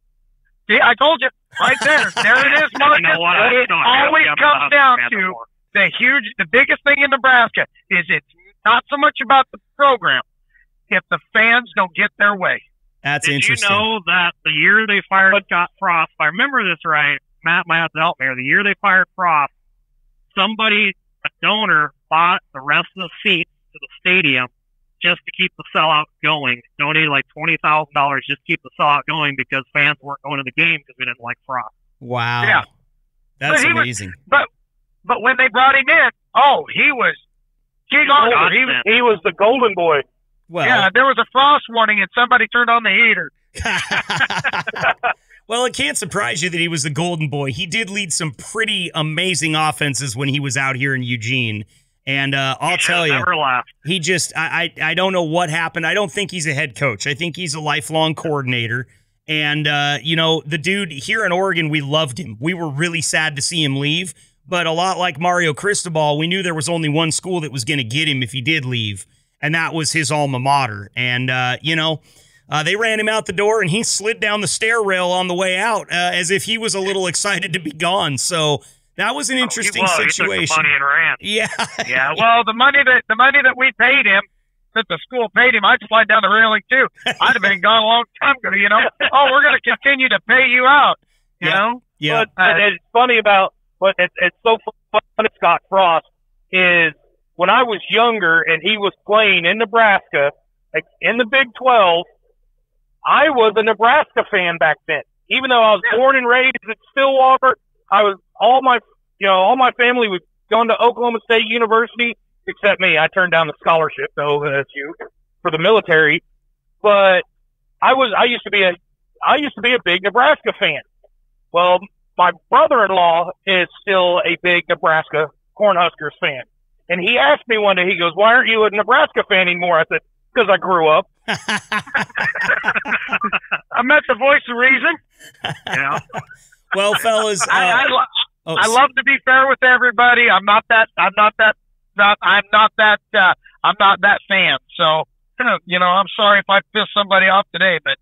See, I told you right there. There it is, Marcus. It always comes down to the biggest thing in Nebraska is it's not so much about the program. If the fans don't get their way. That's interesting. Did you know that the year they fired Scott Frost, if I remember this right, Matt might have to help me here, the year they fired Frost, a donor, bought the rest of the seats to the stadium just to keep the sellout going. Donated like $20,000 just to keep the sellout going because fans weren't going to the game because we didn't like Frost. Wow. Yeah. That's amazing. But when they brought him in, he was king on. He was the golden boy. Well, yeah, there was a frost warning and somebody turned on the heater. Well, it can't surprise you that he was the golden boy. He did lead some pretty amazing offenses when he was out here in Eugene. And I'll tell you, he just, I don't know what happened. I don't think he's a head coach. I think he's a lifelong coordinator. And, the dude here in Oregon, we loved him. We were really sad to see him leave. But a lot like Mario Cristobal, we knew there was only one school that was going to get him if he did leave. And that was his alma mater. And, they ran him out the door, and he slid down the stair rail on the way out as if he was a little excited to be gone. So that was an interesting situation. He took the money and ran. Yeah. Yeah. Well, the money that we paid him, that the school paid him, I'd slide down the railing too. I'd have been gone a long time ago. We're going to continue to pay you out. You know. Yeah. But it's funny about what it's so funny. Scott Frost is when I was younger and he was playing in Nebraska in the Big 12. I was a Nebraska fan back then. Even though I was born and raised at Stillwater, all my family was gone to Oklahoma State University, except me. I turned down the scholarship though, for the military. But I used to be a big Nebraska fan. Well, my brother-in-law is still a big Nebraska Cornhuskers fan. And he asked me one day, he goes, "Why aren't you a Nebraska fan anymore?" I said, "Because I grew up." I met the voice of reason. Yeah. Well, fellas, I love to be fair with everybody. I'm not that fan. So, I'm sorry if I pissed somebody off today, but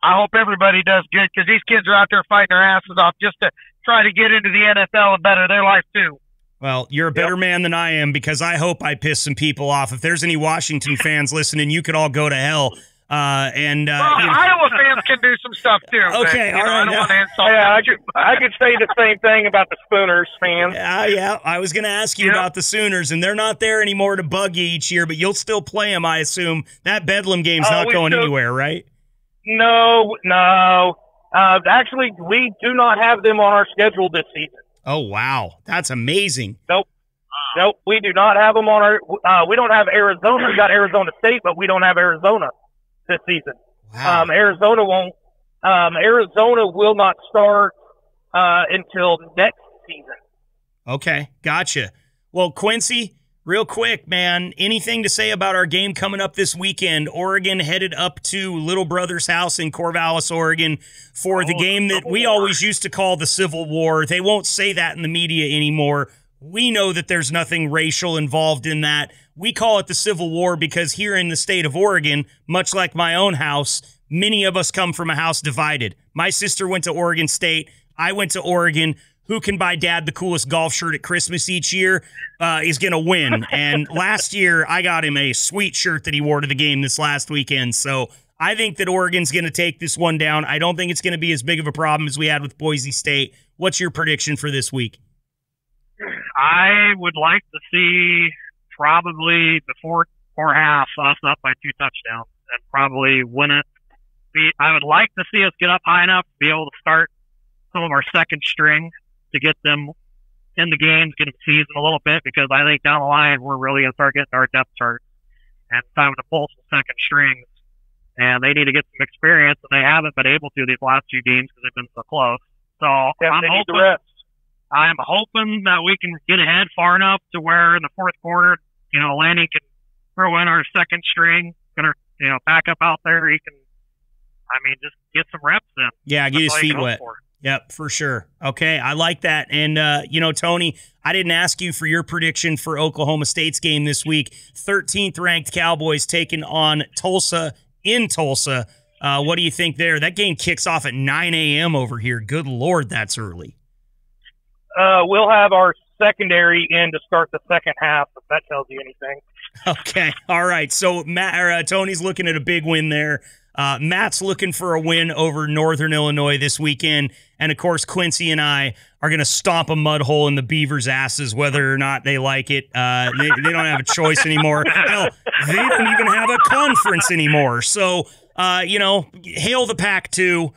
I hope everybody does good because these kids are out there fighting their asses off just to try to get into the NFL and better their life too. Well, you're a better man than I am because I hope I piss some people off. If there's any Washington fans listening, you could all go to hell. Iowa fans can do some stuff too. Okay, but, all right. I don't want to insult. Yeah, I could say the same thing about the Sooners fans. Yeah. I was going to ask you about the Sooners, and they're not there anymore to bug you each year, but you'll still play them, I assume. That Bedlam game's not going anywhere, right? No. Actually, we do not have them on our schedule this season. Oh, wow. That's amazing. Nope, we do not have them on our we don't have Arizona. We got Arizona State, but we don't have Arizona this season. Wow. Arizona will not start until next season. Okay, gotcha. Well, Quincy, real quick, man, anything to say about our game coming up this weekend? Oregon headed up to Little Brother's house in Corvallis, Oregon for the game that we always used to call the Civil War. They won't say that in the media anymore. We know that there's nothing racial involved in that. We call it the Civil War because here in the state of Oregon, much like my own house, many of us come from a house divided. My sister went to Oregon State. I went to Oregon. Who can buy Dad the coolest golf shirt at Christmas each year is going to win. And last year, I got him a sweet shirt that he wore to the game this last weekend. So I think that Oregon's going to take this one down. I don't think it's going to be as big of a problem as we had with Boise State. What's your prediction for this week? I would like to see probably before half us up by 2 touchdowns and probably win it. I would like to see us get up high enough to be able to start some of our second string to get them in the games, get them seasoned a little bit, because I think down the line we're really going to start getting our depth chart and it's time to pull some second strings. And they need to get some experience, and they haven't been able to these last few games because they've been so close. So I'm hoping that we can get ahead far enough to where in the fourth quarter, Lanny can throw in our second string, back up out there. He can, just get some reps in. Yeah, get his feet wet. Yep, for sure. Okay, I like that. And, Tony, I didn't ask you for your prediction for Oklahoma State's game this week. 13th ranked Cowboys taking on Tulsa in Tulsa. What do you think there? That game kicks off at 9 a.m. over here. Good Lord, that's early. We'll have our secondary in to start the second half, if that tells you anything. Okay, all right. So Tony's looking at a big win there. Matt's looking for a win over Northern Illinois this weekend. And, of course, Quincy and I are going to stomp a mud hole in the Beavers' asses, whether or not they like it. They don't have a choice anymore. Hell, they don't even have a conference anymore. So, hail the Pac-2.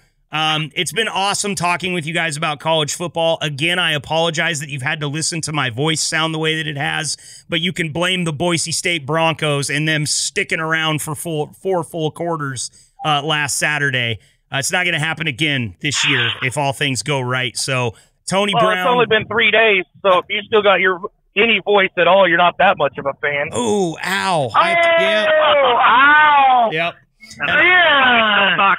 It's been awesome talking with you guys about college football. Again, I apologize that you've had to listen to my voice sound the way that it has, but you can blame the Boise State Broncos and them sticking around for four full quarters last Saturday. It's not going to happen again this year if all things go right. So, Tony Brown. It's only been 3 days, so if you still got any voice at all, you're not that much of a fan. Ooh, ow. Ow! Yep. Yeah.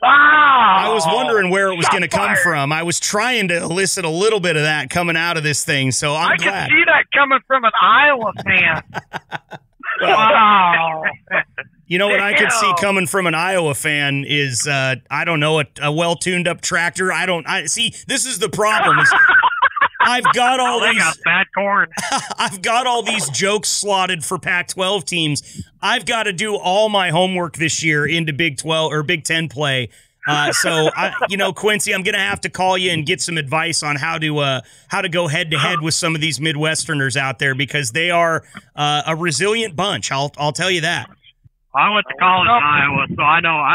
I was wondering where it was going to come from. I was trying to elicit a little bit of that coming out of this thing, so I'm glad. I can see that coming from an Iowa fan. Wow. You know what I could see coming from an Iowa fan is, I don't know, a well-tuned-up tractor. See, this is the problem. I've got all these. Got bad corn. I've got all these jokes slotted for Pac-12 teams. I've got to do all my homework this year into Big 12 or Big 10 play. So Quincy, I'm going to have to call you and get some advice on how to go head to head with some of these Midwesterners out there, because they are a resilient bunch. I'll tell you that. I went to college in Iowa, so I know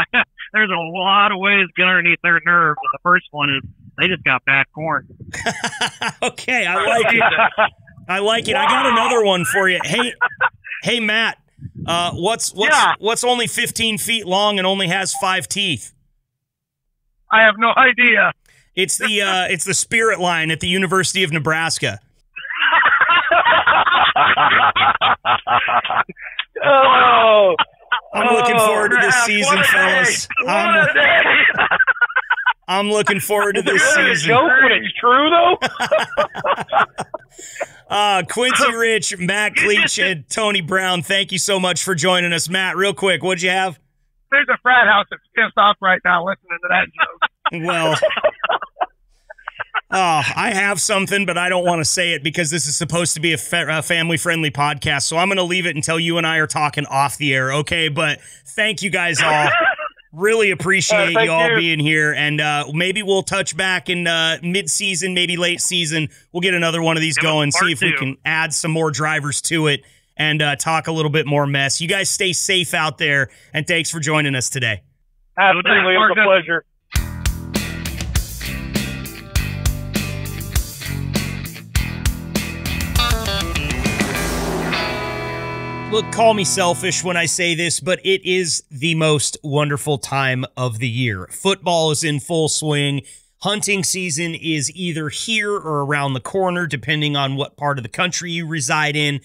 there's a lot of ways to get underneath their nerves. And the first one is they just got bad corn. Okay, I like it. I like it. I got another one for you. Hey, Matt. What's only 15 feet long and only has 5 teeth? I have no idea. It's the Spirit Line at the University of Nebraska. Oh. I'm looking forward to this season, fellas. I'm looking forward to this season. Joke when it's true, though. Quincy Rich, Matt Kleich, and Tony Brown, thank you so much for joining us. Matt, real quick, what'd you have? There's a frat house that's pissed off right now listening to that joke. Well, I have something, but I don't want to say it because this is supposed to be a family-friendly podcast, so I'm going to leave it until you and I are talking off the air, okay? But thank you guys all. Really appreciate you all being here, and maybe we'll touch back in mid-season, maybe late season. We'll get another one of these going, see if we can add some more drivers to it and talk a little bit more mess. You guys stay safe out there, and thanks for joining us today. Absolutely, it was a pleasure. Look, call me selfish when I say this, but it is the most wonderful time of the year. Football is in full swing. Hunting season is either here or around the corner, depending on what part of the country you reside in,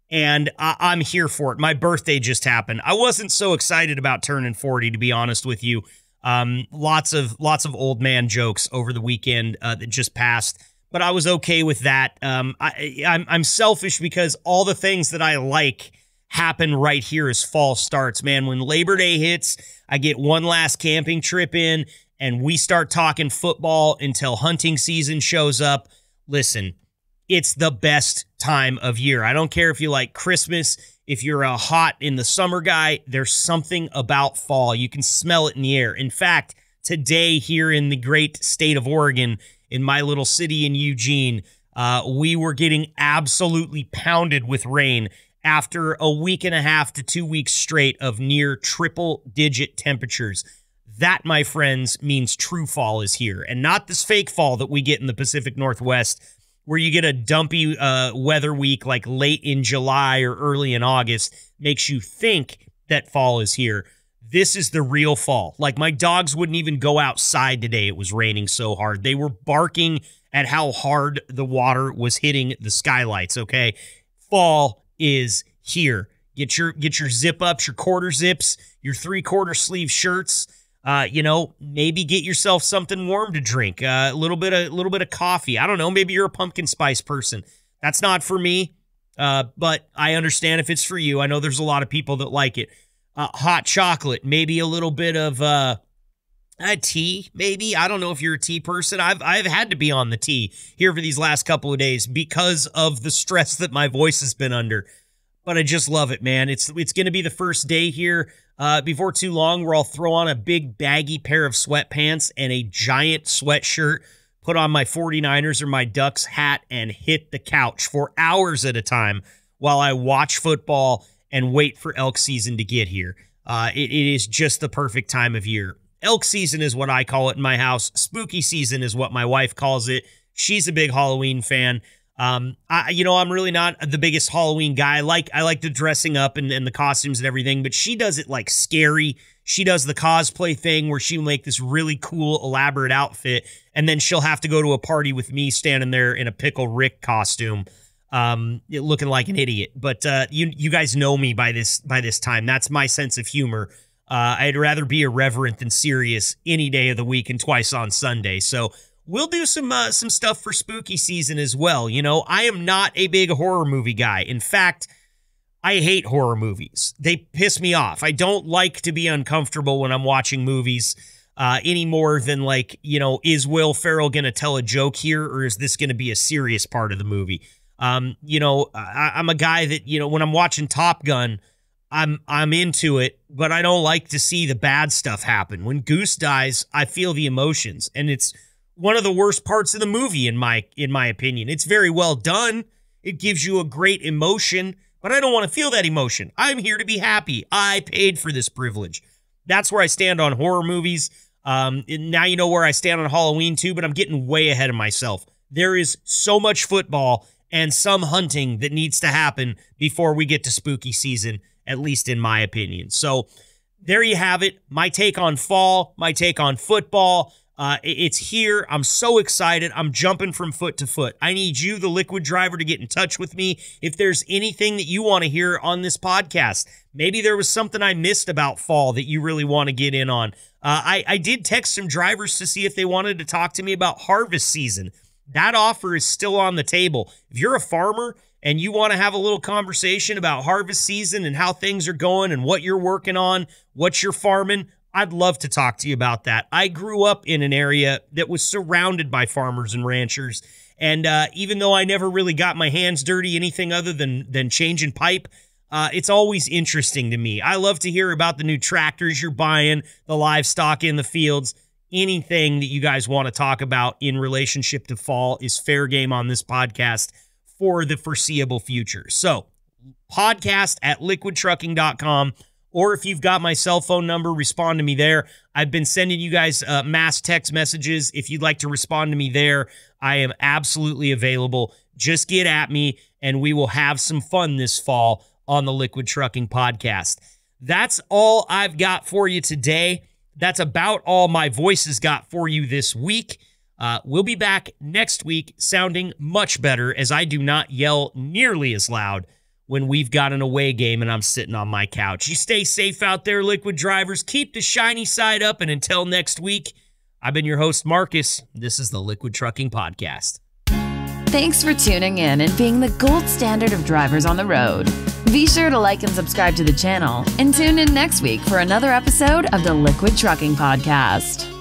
and I'm here for it. My birthday just happened. I wasn't so excited about turning 40, to be honest with you. Lots of old man jokes over the weekend that just passed, but I was okay with that. I'm selfish because all the things that I like happen right here as fall starts, man. When Labor Day hits, I get one last camping trip in, and we start talking football until hunting season shows up. Listen, it's the best time of year. I don't care if you like Christmas, if you're a hot in the summer guy, there's something about fall. You can smell it in the air. In fact, today here in the great state of Oregon, in my little city in Eugene, we were getting absolutely pounded with rain after a week and a half to 2 weeks straight of near triple-digit temperatures. That, my friends, means true fall is here, and not this fake fall that we get in the Pacific Northwest, where you get a dumpy weather week like late in July or early in August, makes you think that fall is here. This is the real fall. Like, my dogs wouldn't even go outside today. It was raining so hard. They were barking at how hard the water was hitting the skylights, okay? Fall is here. Get your zip ups, your quarter zips, your 3/4 sleeve shirts. Maybe get yourself something warm to drink. A little bit of coffee. I don't know. Maybe you're a pumpkin spice person. That's not for me, but I understand if it's for you. I know there's a lot of people that like it. Hot chocolate, maybe a little bit of tea, maybe. I don't know if you're a tea person. I've had to be on the tea here for these last couple of days because of the stress that my voice has been under. But I just love it, man. It's going to be the first day here. Before too long, where I'll throw on a big baggy pair of sweatpants and a giant sweatshirt, put on my 49ers or my Ducks hat, and hit the couch for hours at a time while I watch football and wait for elk season to get here. It is just the perfect time of year. Elk season is what I call it in my house. Spooky season is what my wife calls it. She's a big Halloween fan. I'm really not the biggest Halloween guy. I like the dressing up and the costumes and everything, but she does it like scary. She does the cosplay thing where she'll make this really cool, elaborate outfit, and then she'll have to go to a party with me standing there in a Pickle Rick costume, looking like an idiot. But you guys know me by this time. That's my sense of humor. I'd rather be irreverent than serious any day of the week and twice on Sunday. So we'll do some stuff for spooky season as well. I am not a big horror movie guy. In fact, I hate horror movies. They piss me off. I don't like to be uncomfortable when I'm watching movies any more than is Will Ferrell going to tell a joke here, or is this going to be a serious part of the movie? I'm a guy that, when I'm watching Top Gun, I'm into it, but I don't like to see the bad stuff happen. When Goose dies, I feel the emotions, and it's one of the worst parts of the movie in my opinion. It's very well done. It gives you a great emotion, but I don't want to feel that emotion. I'm here to be happy. I paid for this privilege. That's where I stand on horror movies. Now you know where I stand on Halloween too, but I'm getting way ahead of myself. There is so much football and some hunting that needs to happen before we get to spooky season, at least in my opinion. So there you have it. My take on fall, my take on football. It's here. I'm so excited. I'm jumping from foot to foot. I need you, the Liquid Driver, to get in touch with me if there's anything that you want to hear on this podcast. Maybe there was something I missed about fall that you really want to get in on. I did text some drivers to see if they wanted to talk to me about harvest season. That offer is still on the table. If you're a farmer and you want to have a little conversation about harvest season and how things are going and what you're working on, what you're farming, I'd love to talk to you about that. I grew up in an area that was surrounded by farmers and ranchers, and even though I never really got my hands dirty anything other than changing pipe, it's always interesting to me. I love to hear about the new tractors you're buying, the livestock in the fields. Anything that you guys want to talk about in relationship to fall is fair game on this podcast for the foreseeable future. So, podcast@liquidtrucking.com. Or if you've got my cell phone number, respond to me there. I've been sending you guys mass text messages. If you'd like to respond to me there, I am absolutely available. Just get at me, and we will have some fun this fall on the Liquid Trucking Podcast. That's all I've got for you today. That's about all my voice has got for you this week. We'll be back next week sounding much better, as I do not yell nearly as loud when we've got an away game and I'm sitting on my couch. You stay safe out there, Liquid Drivers. Keep the shiny side up, and until next week, I've been your host, Marcus. This is the Liquid Trucking Podcast. Thanks for tuning in and being the gold standard of drivers on the road. Be sure to like and subscribe to the channel, and tune in next week for another episode of the Liquid Trucking Podcast.